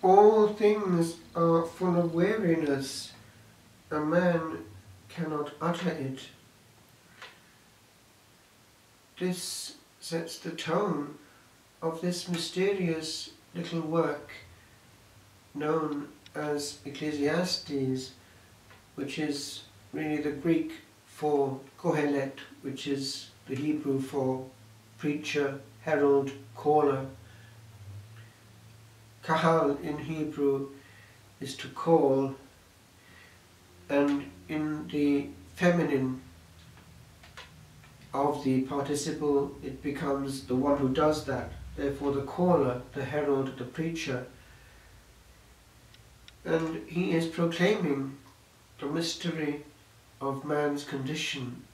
All things are full of weariness, a man cannot utter it. This sets the tone of this mysterious little work known as Ecclesiastes, which is really the Greek for Qohelet, which is the Hebrew for preacher, herald, caller. Kahal in Hebrew is to call, and in the feminine of the participle it becomes the one who does that, therefore the caller, the herald, the preacher. And he is proclaiming the mystery of man's condition.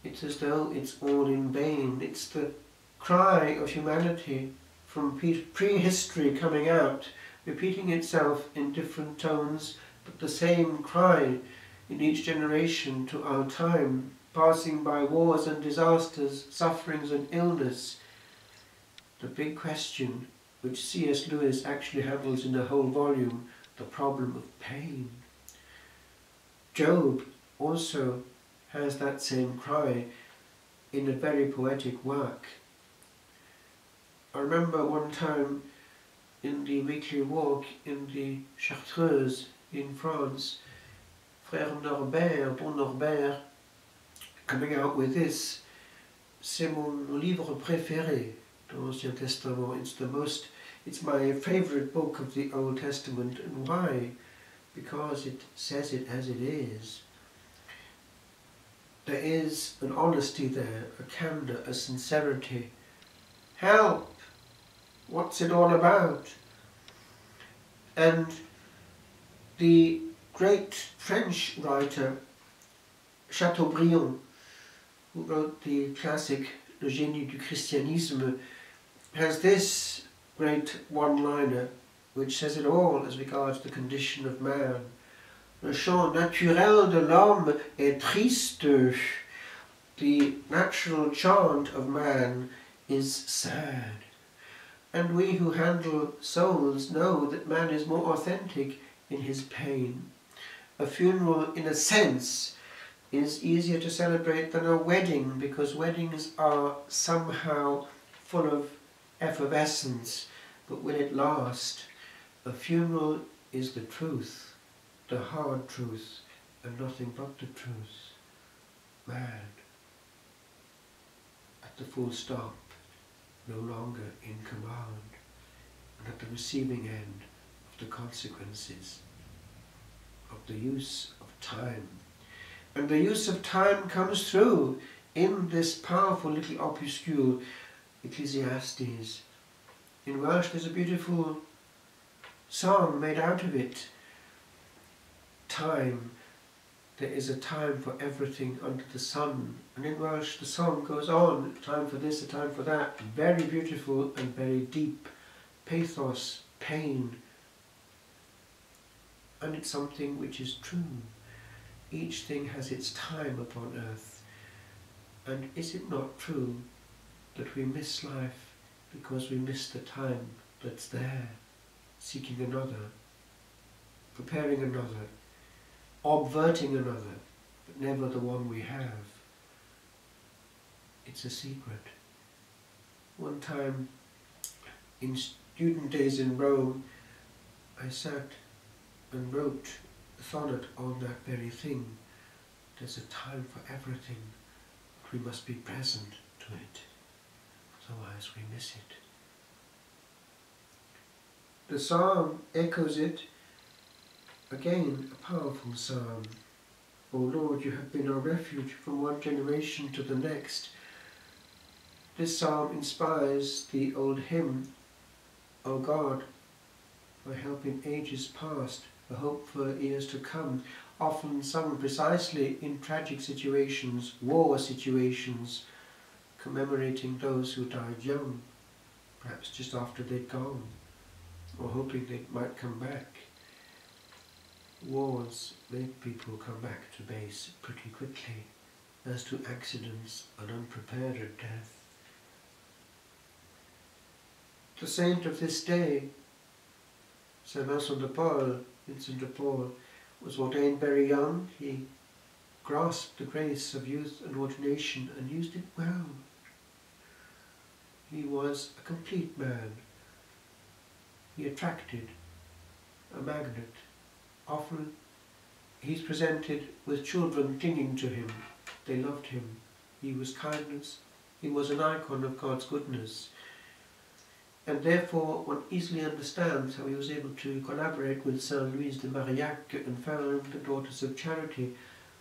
It's as though it's all in vain. It's the cry of humanity from prehistory coming out, repeating itself in different tones, but the same cry in each generation to our time, passing by wars and disasters, sufferings and illness. The big question, which C.S. Lewis actually handles in a whole volume, the problem of pain. Job also has that same cry in a very poetic work. I remember one time in the weekly walk in the Chartreuse in France, Frère Norbert, Don Norbert, coming out with this, c'est mon livre préféré de l'Ancien Testament. It's my favorite book of the Old Testament. And why? Because it says it as it is. There is an honesty there, a candour, a sincerity. Help! What's it all about? And the great French writer Chateaubriand, who wrote the classic Le Génie du Christianisme, has this great one-liner which says it all as regards the condition of man. Le chant naturel de l'homme est triste. The natural chant of man is sad. And we who handle souls know that man is more authentic in his pain. A funeral, in a sense, is easier to celebrate than a wedding, because weddings are somehow full of effervescence, but will it last? A funeral is the truth, the hard truth, and nothing but the truth. Man, at the full stop, no longer in command, and at the receiving end of the consequences of the use of time. And the use of time comes through in this powerful little opuscule, Ecclesiastes. In Welsh there's a beautiful song made out of it. Time. There is a time for everything under the sun. And in Welsh the song goes on, a time for this, a time for that. Very beautiful and very deep. Pathos, pain. And it's something which is true. Each thing has its time upon earth. And is it not true that we miss life because we miss the time that's there, seeking another, preparing another, obverting another, but never the one we have? It's a secret. One time, in student days in Rome, I sat and wrote a sonnet on that very thing. There's a time for everything, but we must be present to it, otherwise we miss it. The psalm echoes it. Again, a powerful psalm. O Lord, you have been our refuge from one generation to the next. This psalm inspires the old hymn, O God, for help in ages past, a hope for years to come, often sung precisely in tragic situations, war situations, commemorating those who died young, perhaps just after they'd gone, or hoping they might come back. Wars make people come back to base pretty quickly, as to accidents and unprepared at death. The saint of this day Saint Vincent de Paul, was ordained very young. He grasped the grace of youth and ordination and used it well. He was a complete man. He attracted a magnet. Often he's presented with children clinging to him. They loved him. He was kindness. He was an icon of God's goodness. And therefore one easily understands how he was able to collaborate with Saint Louise de Marillac and found the Daughters of Charity,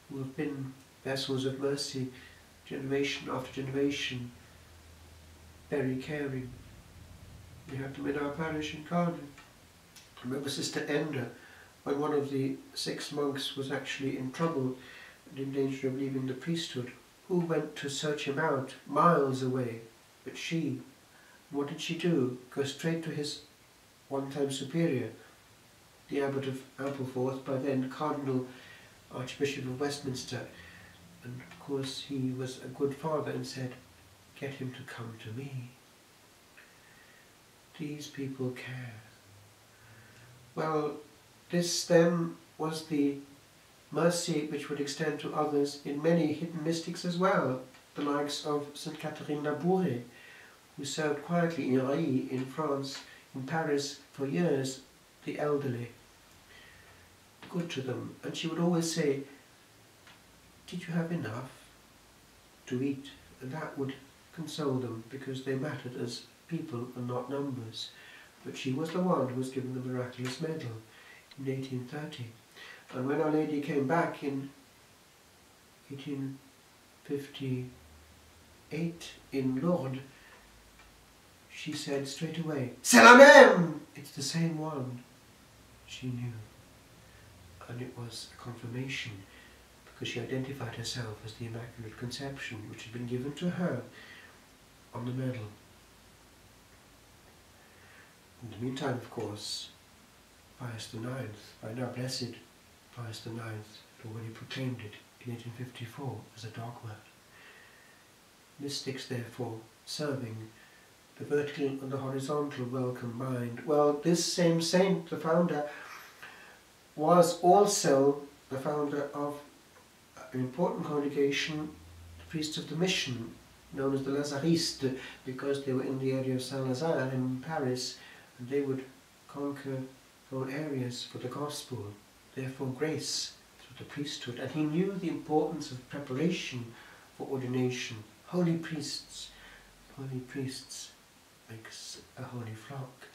who have been vessels of mercy generation after generation, very caring. We had them in our parish in Cardiff. I remember Sister Enda, when one of the 6 monks was actually in trouble and in danger of leaving the priesthood, who went to search him out miles away, but she, what did she do? Go straight to his one-time superior, the Abbot of Ampleforth, by then Cardinal Archbishop of Westminster, and of course he was a good father and said, get him to come to me. These people care. Well, this then was the mercy which would extend to others in many hidden mystics as well, the likes of Saint Catherine Labouré, who served quietly in Rai in France, in Paris for years, the elderly, good to them. And she would always say, did you have enough to eat? And that would console them, because they mattered as people and not numbers. But she was the one who was given the miraculous medal in 1830. And when Our Lady came back in 1858 in Lourdes, she said straight away, c'est la même! It's the same one. She knew. And it was a confirmation, because she identified herself as the Immaculate Conception, which had been given to her on the medal. In the meantime, of course, Pius IX, by now blessed Pius IX, had already proclaimed it in 1854 as a dogma. Mystics, therefore, serving the vertical and the horizontal well combined. Well, this same saint, the founder, was also the founder of an important congregation, the priests of the mission, known as the Lazaristes, because they were in the area of Saint-Lazare in Paris, and they would conquer whole areas for the gospel, therefore grace through the priesthood. And he knew the importance of preparation for ordination. Holy priests makes a holy flock.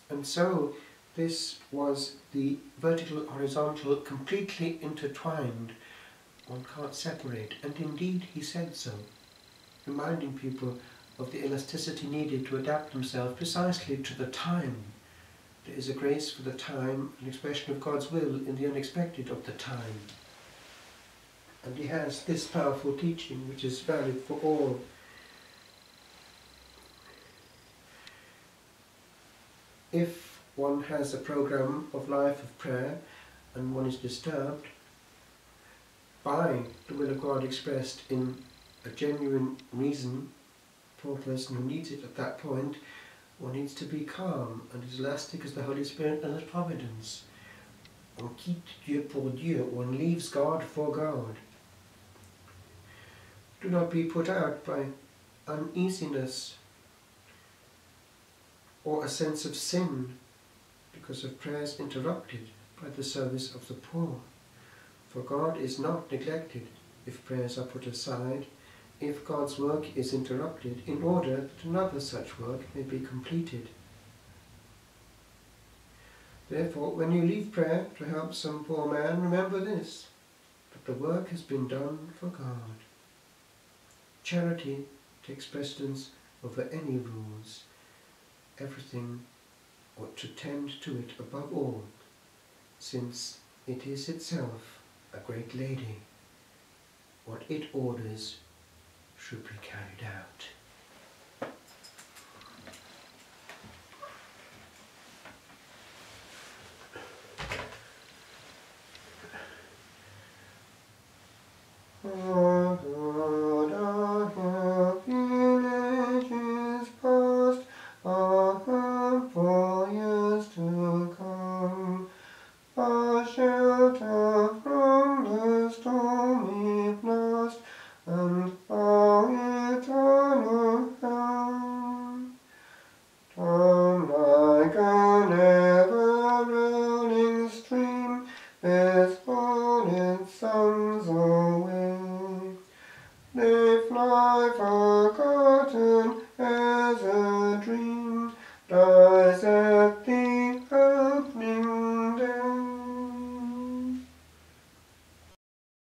And so this was the vertical, horizontal, completely intertwined. One can't separate. And indeed he said so, reminding people of the elasticity needed to adapt themselves precisely to the time. There is a grace for the time, an expression of God's will in the unexpected of the time. And he has this powerful teaching which is valid for all. If one has a program of life of prayer and one is disturbed by the will of God expressed in a genuine reason for a person who needs it at that point, one needs to be calm and as elastic as the Holy Spirit and His providence. On quitte Dieu pour Dieu, one leaves God for God. Do not be put out by uneasiness or a sense of sin because of prayers interrupted by the service of the poor. For God is not neglected if prayers are put aside, if God's work is interrupted, in order that another such work may be completed. Therefore, when you leave prayer to help some poor man, remember this, that the work has been done for God. Charity takes precedence over any rules. Everything ought to tend to it above all, since it is itself a great lady. What it orders should be carried out.